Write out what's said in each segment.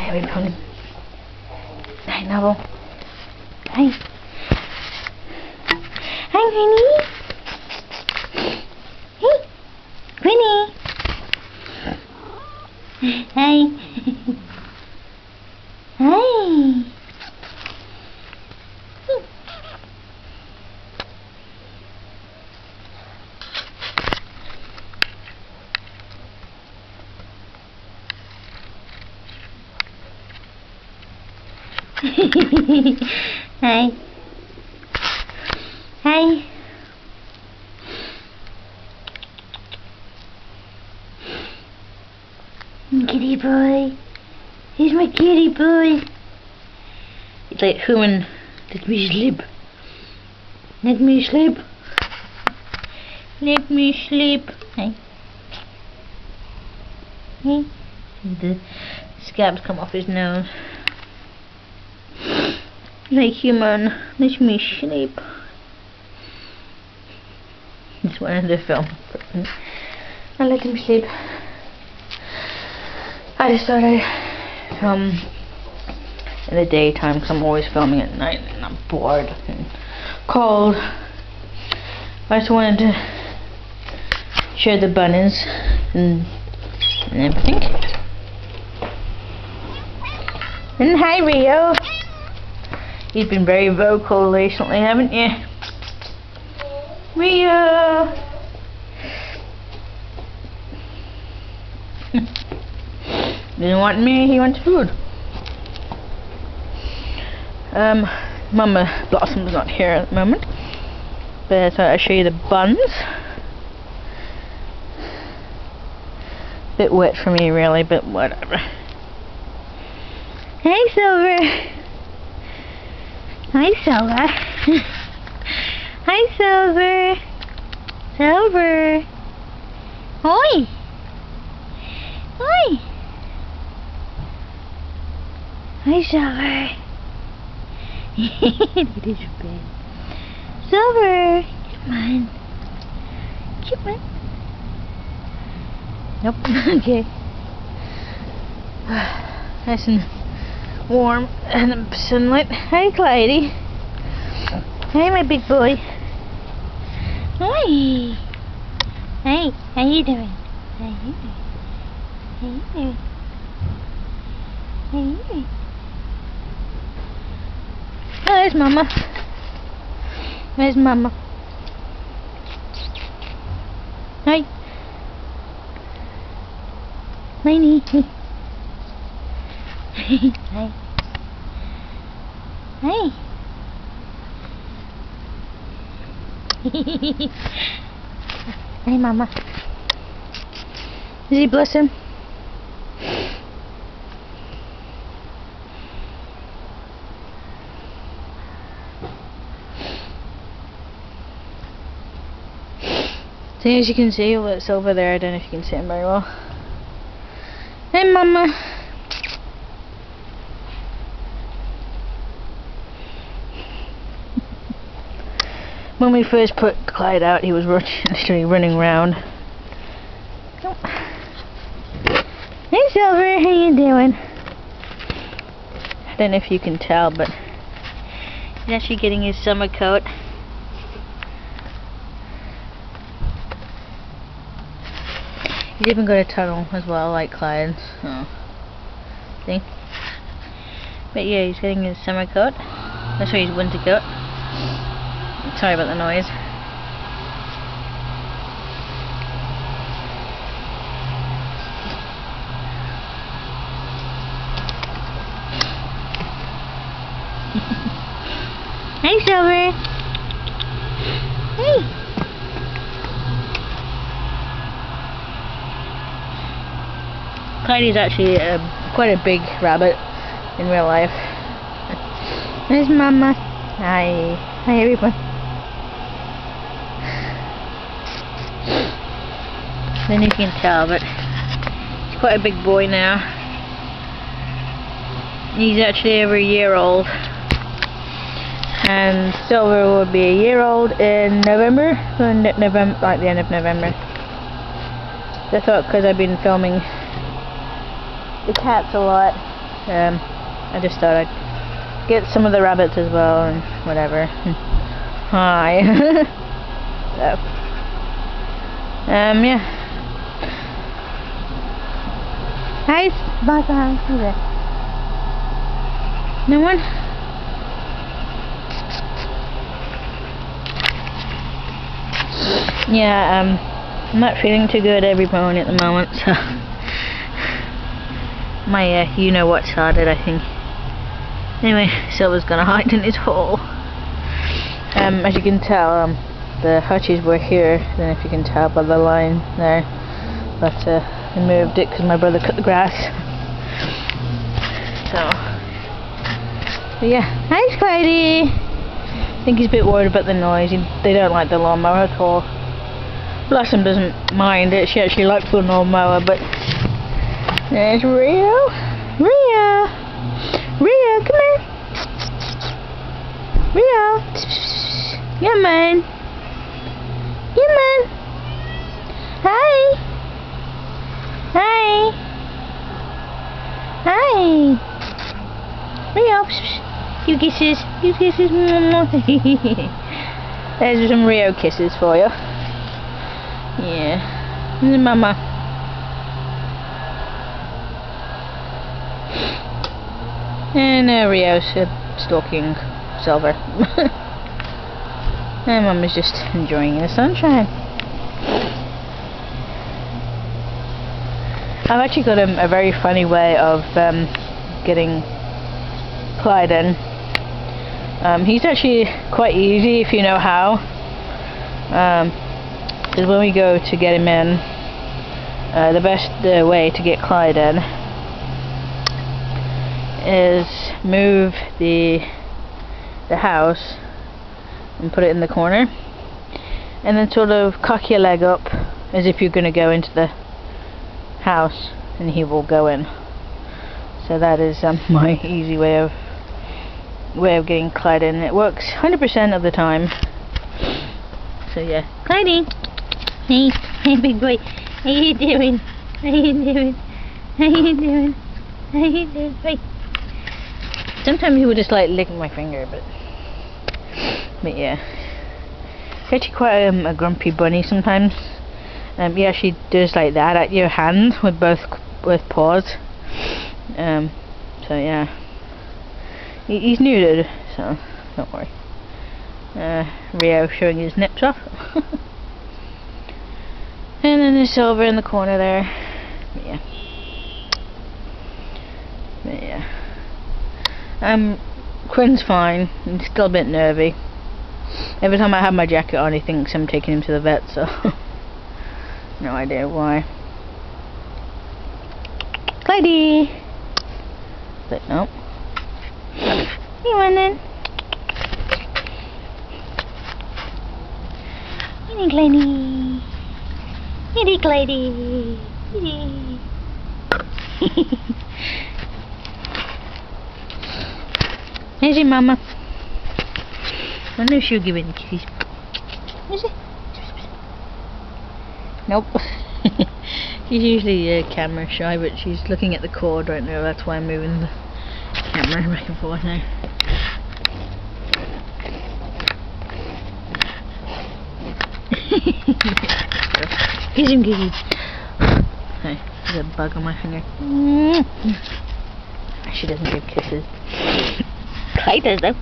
Hi, we found him. Hi, Novel. Hi. Hi, Winnie. Hey, Winnie. Hi. Hi. Hi. Hi. Kitty boy. Here's my kitty boy. It's like human. Let me sleep. Let me sleep. Let me sleep. Hi. Hey. The scabs come off his nose. Like human, let me sleep. Just wanted to film. I let him sleep. I just thought I'd film in the daytime because I'm always filming at night and I'm bored and cold. I just wanted to share the bunnies and everything. And hi, Rio. You've been very vocal recently, haven't you? Rio! Didn't want me, he wants food. Mama Blossom's not here at the moment. But so I'll show you the buns. Bit wet for me really, but whatever. Hey, Silver! Hi, Silver. Hi, Silver. Silver. Oi. Oi. Hi, Silver. It is bad. Silver. Come on. Come on. Nope. Okay. Nice and warm and sunlight. Hi, Clyde. Hi, my big boy. Hi. Hey, how you doing? How you doing? How you doing? How you doing? Oh, there's Mama. There's Mama. Hi. Miney. Hi. Hi. Hey, Mama. Is he Blossom? So as you can see, it's over there. I don't know if you can see him very well. Hey, Mama. When we first put Clyde out, he was literally running around. Oh. Hey, Silver, how you doing? I don't know if you can tell, but he's actually getting his summer coat. He's even got a tunnel as well, like Clyde. Oh. See? But yeah, he's getting his summer coat. That's why his winter coat. Sorry about the noise. Hey, Silver. Hey. Clyde is actually quite a big rabbit in real life. There's Mama. Hi. Hi, everyone. I don't know if you can tell, but he's quite a big boy now. He's actually over a year old. And Silver will be a year old in November, like the end of November. So I thought, because I've been filming the cats a lot, I just thought I'd get some of the rabbits as well and whatever. Hi. So, yeah. Hi. Bye bye. Who's there? No one? Yeah, I'm not feeling too good every morning at the moment, so my you know what started, I think. Anyway, Silver's gonna hide in his hole. As you can tell, the hutches were here. I don't know if you can tell by the line there, but I moved it because my brother cut the grass. So, but yeah, hi Clyde. I think he's a bit worried about the noise. They don't like the lawnmower at all. Blossom doesn't mind it. She actually likes the lawnmower, but there's Rio. Rio, come here. Rio, yeah man. Yeah man. Hi. Hi. Hi. Rio, you kisses. You kisses. There's some Rio kisses for you. Yeah. This is Mama. And Rio's stalking Silver. And Mama's just enjoying the sunshine. I've actually got a very funny way of getting Clyde in. He's actually quite easy if you know how. Because when we go to get him in, the best way to get Clyde in is move the house and put it in the corner, and then sort of cock your leg up as if you're going to go into the house, and he will go in. So that is my easy way of getting Clyde in. It works 100% of the time. So yeah, Clyde. Hey, big boy. How you doing? How you doing? How you doing? How you doing? Hey. Sometimes he would just like lick my finger, but yeah. He's actually quite a grumpy bunny sometimes. He actually does like that at your hand with both paws. So yeah. He's neutered, so don't worry. Rio showing his nips off. And then there's Silver in the corner there. But yeah. Quinn's fine. He's still a bit nervy. Every time I have my jacket on, he thinks I'm taking him to the vet, so no idea why. Clyde! But no. You want in? Hey, Clyde. Hey, Clyde. Here's your mama. I wonder if she'll give any kisses. Is it? Nope. She's usually camera shy, but she's looking at the cord right now. That's why I'm moving the camera back and forth now. Kiss him, kisses. Hey, there's a bug on my finger. She doesn't give kisses. Clyde does though.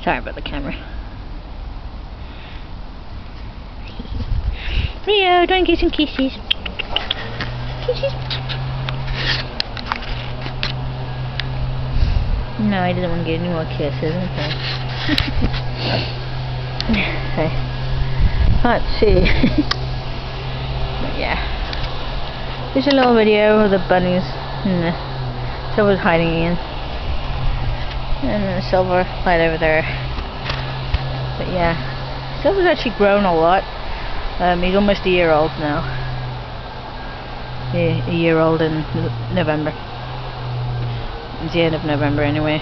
Sorry about the camera. Rio, don't get some kisses. Kisses. No, he doesn't want to get any more kisses. Okay. Okay. Let's see. But yeah. Just a little video of the bunnies and the Silver's hiding again. And then Silver right over there. But yeah. Silver's actually grown a lot. He's almost a year old now. Yeah, a year old in November. It's the end of November anyway.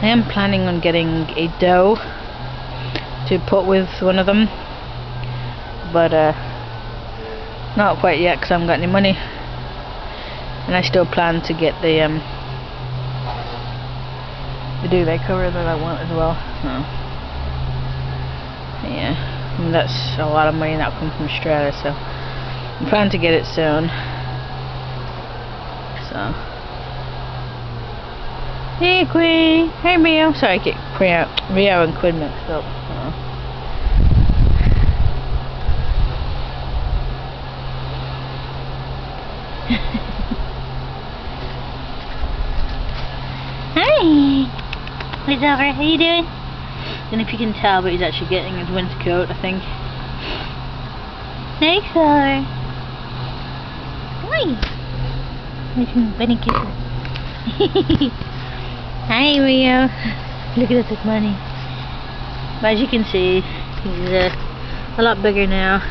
I am planning on getting a doe to put with one of them. but not quite yet because I haven't got any money, and I still plan to get the duvet cover that I want as well. So yeah, and that's a lot of money that comes from Australia, so I'm planning to get it soon. So hey Queen, hey Rio. Sorry, I get Rio and Quinn mixed up. Hi, what's over? How you doing? And if you can tell, but he's actually getting his winter coat, I think. Hey, Silver. Hi. There's some bunny kisses. Hi, Rio. Look at that money. But as you can see, he's a lot bigger now.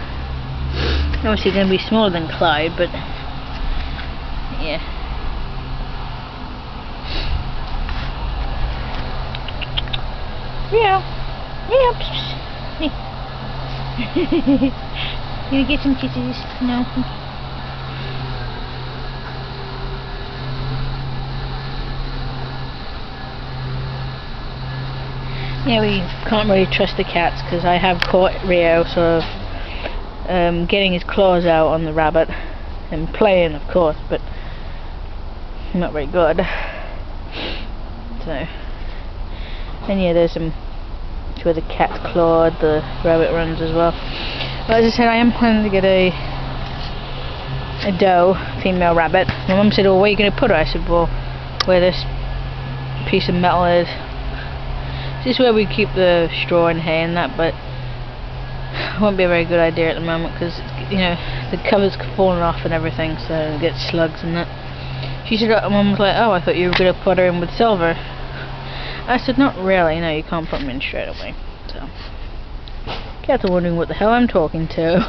Obviously, going to be smaller than Clyde, but yeah. Rio. Rio. Hey. You gonna get some kisses? No. Yeah, we can't really trust the cats because I have caught Rio sort of getting his claws out on the rabbit and playing, of course, but not very good. So, and yeah, there's some where the cat clawed, the rabbit runs as well. But as I said, I am planning to get a doe, female rabbit. My mum said, "Oh, where are you going to put her?" I said, "Well, where this piece of metal is. This is where we keep the straw and hay and that, but it won't be a very good idea at the moment because, you know, the cover's falling off and everything, so it gets slugs and that." She said, Mum was like, "Oh, I thought you were going to put her in with Silver." I said, "Not really, no, you can't put them in straight away." So, cats are wondering what the hell I'm talking to.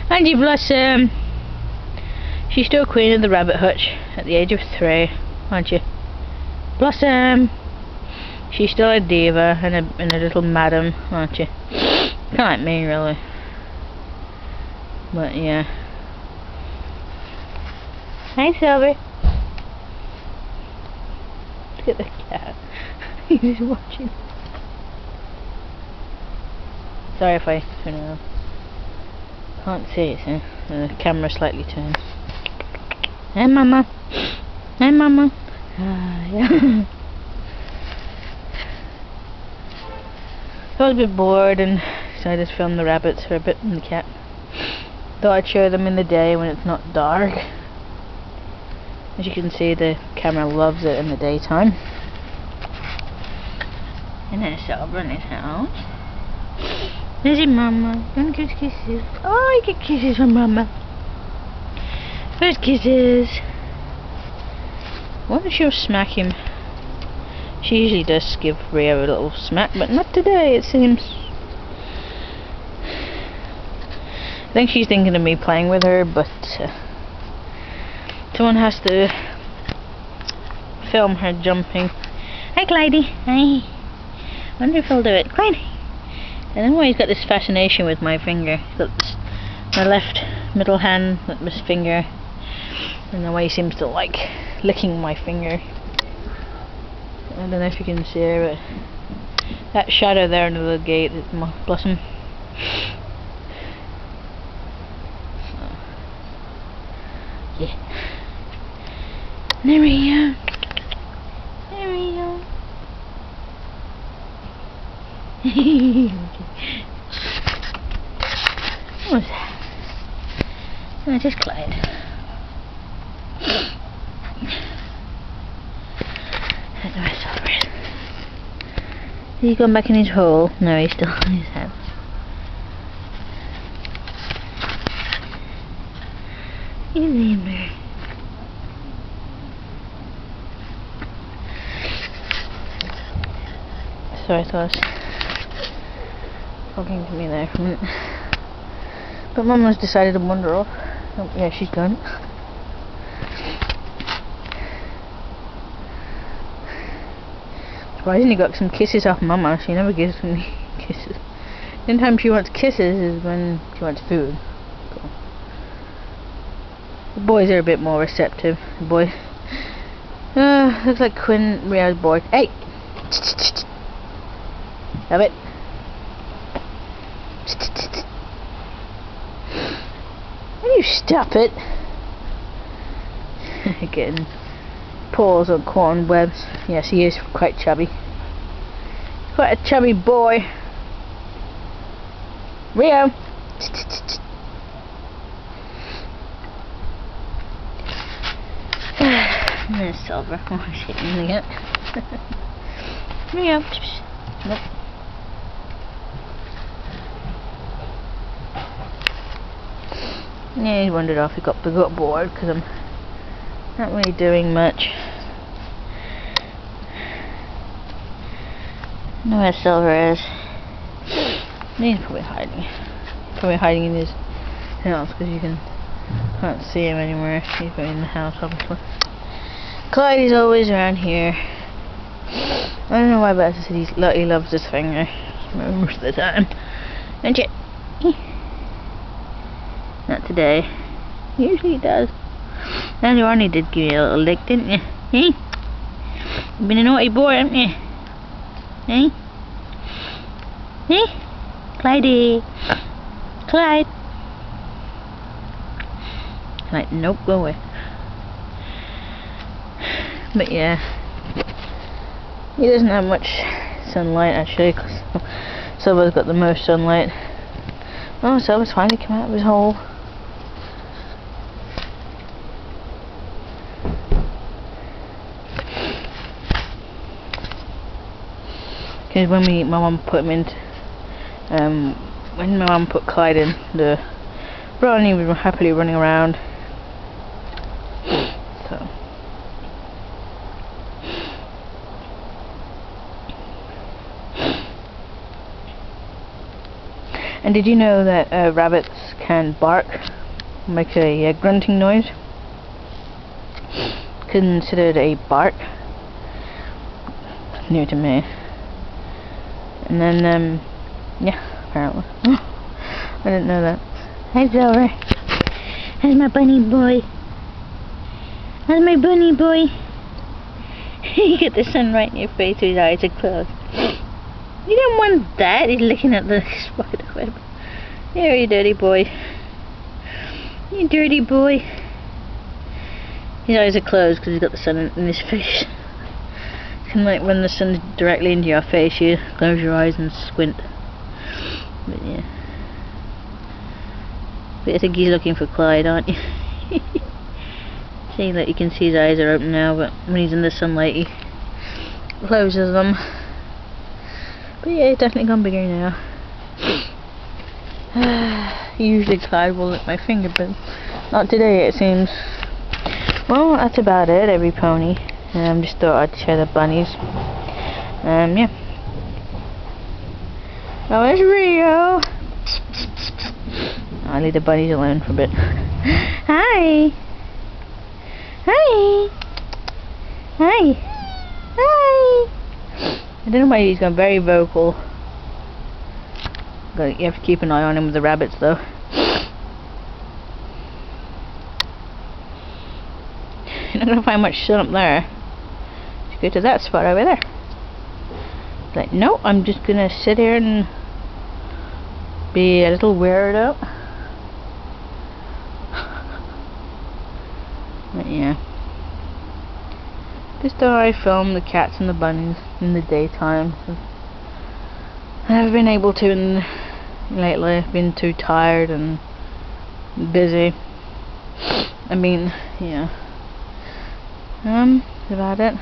Angie Blossom! She's still queen of the Rabbit Hutch at the age of 3, aren't you? Blossom! She's still a diva and a little madam, aren't you? Kinda like me, really. But yeah. Hi, Silver. Look at the cat. He's watching. Sorry if I turn around. Can't see it, huh? The camera slightly turned. Hey, Mama. Hey, Mama. Yeah. I was a bit bored and decided to film the rabbits for a bit and the cat. Thought I'd show them in the day when it's not dark. As you can see, the camera loves it in the daytime. And there's Silver in his house. There's your Mama. Don't get kisses. Oh, you get kisses from Mama. First kisses. Why don't you smack him? She usually does give Rio a little smack, but not today, it seems. I think she's thinking of me playing with her, but someone has to film her jumping. Hi, Clyde. Hi. Wonder if I'll do it. Clyde. I don't know why he's got this fascination with my finger. He's got this, my left middle hand with his finger, and the way he seems to like licking my finger. I don't know if you can see her, but that shadow there under the gate is my Blossom. So, yeah. There we go. There we go. What was that? Oh, just Clyde. Is he gone back in his hole? No, he's still in his house. He's in there. Sorry, I thought I was talking to me there for a minute. But Mum has decided to wander off. Oh, yeah, she's gone. Surprisingly got some kisses off Mama. She never gives me kisses. The only time she wants kisses is when she wants food. Cool. The boys are a bit more receptive. The boy, looks like Quinn Rio's bored. Hey! Rabbit. Will you stop it? Getting paws on corn webs. Yes, he is quite chubby. Quite a chubby boy. Rio! There's Silver. Oh, she's hitting me up. Rio! Nope. Yeah, he wandered off. He got bored because I'm not really doing much. I know where Silver is. He's probably hiding. Probably hiding in his house because you can't see him anywhere. He's probably in the house, obviously. Clyde is always around here. I don't know why, but I said he loves his finger most of the time. Don't you? Not today. Usually he does. Earlier on he did give you a little lick, didn't you? Hey? You've been a naughty boy, haven't you? Hey? Hey? Clydey. Clyde. Like, nope, go away. But yeah. He doesn't have much sunlight actually, because Silver's got the most sunlight. Oh, Silver's finally come out of his hole. Because when my mum put him in, when my mum put Clyde in the run, he was happily running around. So. And did you know that rabbits can bark, make a grunting noise? Considered a bark. New to me. And then, yeah, apparently. I didn't know that. Hi, Silver. How's my bunny boy? How's my bunny boy? You get the sun right in your face, his eyes are closed. You don't want that. He's looking at the spider web. There, you dirty boy. You dirty boy. His eyes are closed because he's got the sun in his face. And like when the sun's directly into your face, you close your eyes and squint. But yeah. But I think he's looking for Clyde, aren't you? See that you can see his eyes are open now, but when he's in the sunlight he closes them. But yeah, he's definitely gone bigger now. Usually Clyde will lick my finger, but not today it seems. Well, that's about it, every pony. Just thought I'd share the bunnies. Yeah. Oh, there's Rio. I'll leave the bunnies alone for a bit. Hi. Hi. Hi. Hi. I don't know why he's gone very vocal. You have to keep an eye on him with the rabbits, though. You're not gonna find much sun up there. Go to that spot over there. Like, no, I'm just gonna sit here and be a little weirdo. But yeah. Just thought I film the cats and the bunnies in the daytime. I haven't been able to lately. I've been too tired and busy. I mean, yeah. That's about it.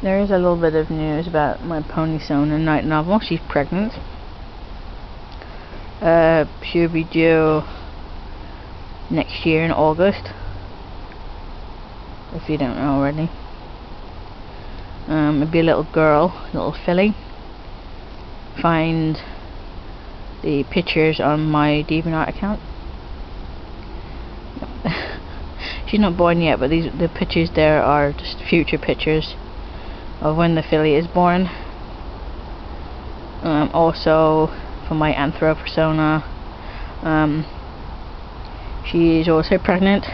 There is a little bit of news about my pony Sona night novel. She's pregnant. She'll be due next year in August, if you don't know already. It'll be a little girl, little filly. Find the pictures on my DeviantArt account. She's not born yet, but the pictures there are just future pictures of when the filly is born. Also for my anthro persona, she is also pregnant.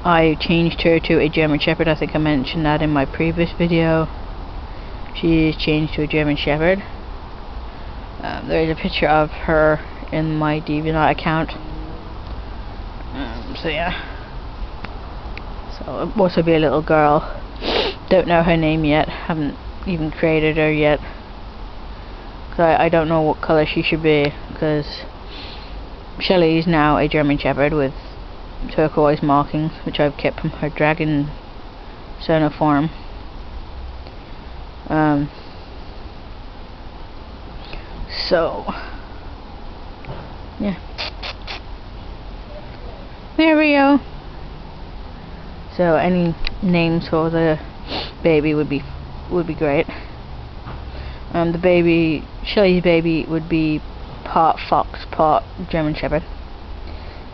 I changed her to a German Shepherd. I think I mentioned that in my previous video. She is changed to a German Shepherd. There is a picture of her in my DeviantArt account. So yeah. So it'll also be a little girl. Don't know her name yet. Haven't even created her yet. Cause I don't know what colour she should be. Because Shelly is now a German Shepherd with turquoise markings, which I've kept from her dragon persona form. So yeah, there we go. So any names for the baby would be great. The baby, Shelly's baby, would be part fox, part German Shepherd.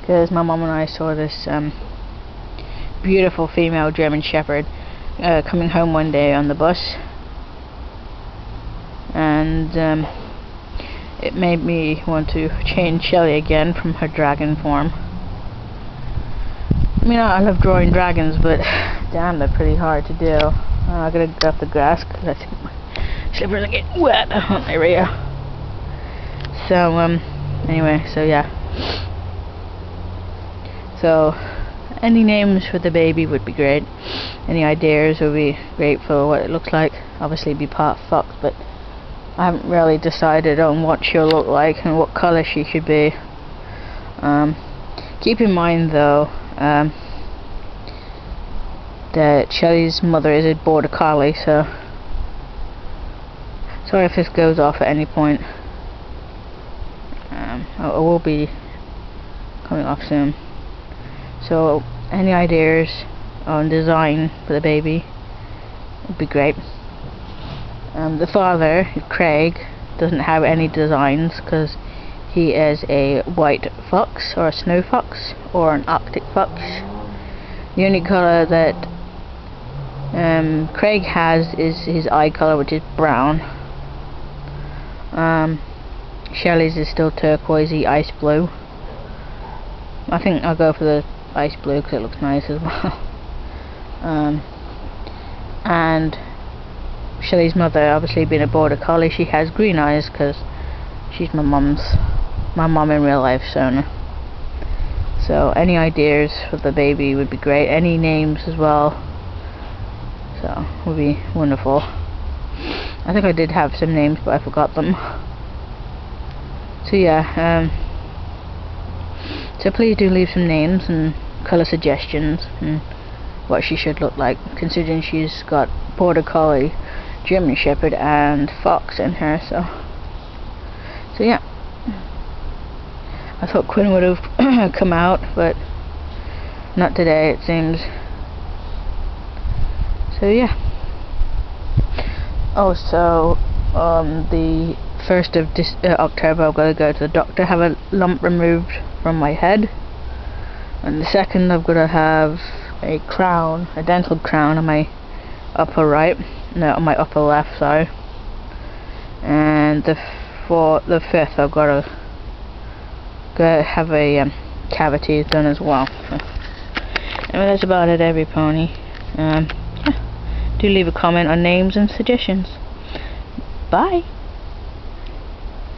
Because my mom and I saw this beautiful female German Shepherd coming home one day on the bus, and it made me want to change Shelly again from her dragon form. I mean, I love drawing dragons, but damn, they're pretty hard to do. I gotta get off the grass because I think my slippers are getting wet. There we go. So anyway, so yeah. So any names for the baby would be great. Any ideas would be great for what it looks like. Obviously be part fox, but I haven't really decided on what she'll look like and what colour she should be. Keep in mind though that Shelly's mother is a border collie, so sorry if this goes off at any point. I will be coming off soon. So any ideas on design for the baby would be great. The father, Craig, doesn't have any designs because he is a white fox or a snow fox or an arctic fox. The only colour that Craig has is his eye colour, which is brown. Shelly's is still turquoisey ice blue. I think I'll go for the ice blue because it looks nice as well. And Shelly's mother, obviously being a border collie, she has green eyes because she's my mom in real life persona. So any ideas for the baby would be great. Any names as well, so would be wonderful. I think I did have some names, but I forgot them. So yeah, so please do leave some names and colour suggestions and what she should look like, considering she's got border collie, German Shepherd and fox in her. So yeah, I thought Quinn would have come out, but not today it seems. So yeah. Also, the 1st of October I've got to go to the doctor, have a lump removed from my head, and the 2nd I've got to have a crown, a dental crown on my upper right, no, on my upper left, sorry. And the 5th I've got to have a cavity done as well. So anyway, that's about it, every pony. Yeah. Do leave a comment on names and suggestions. Bye.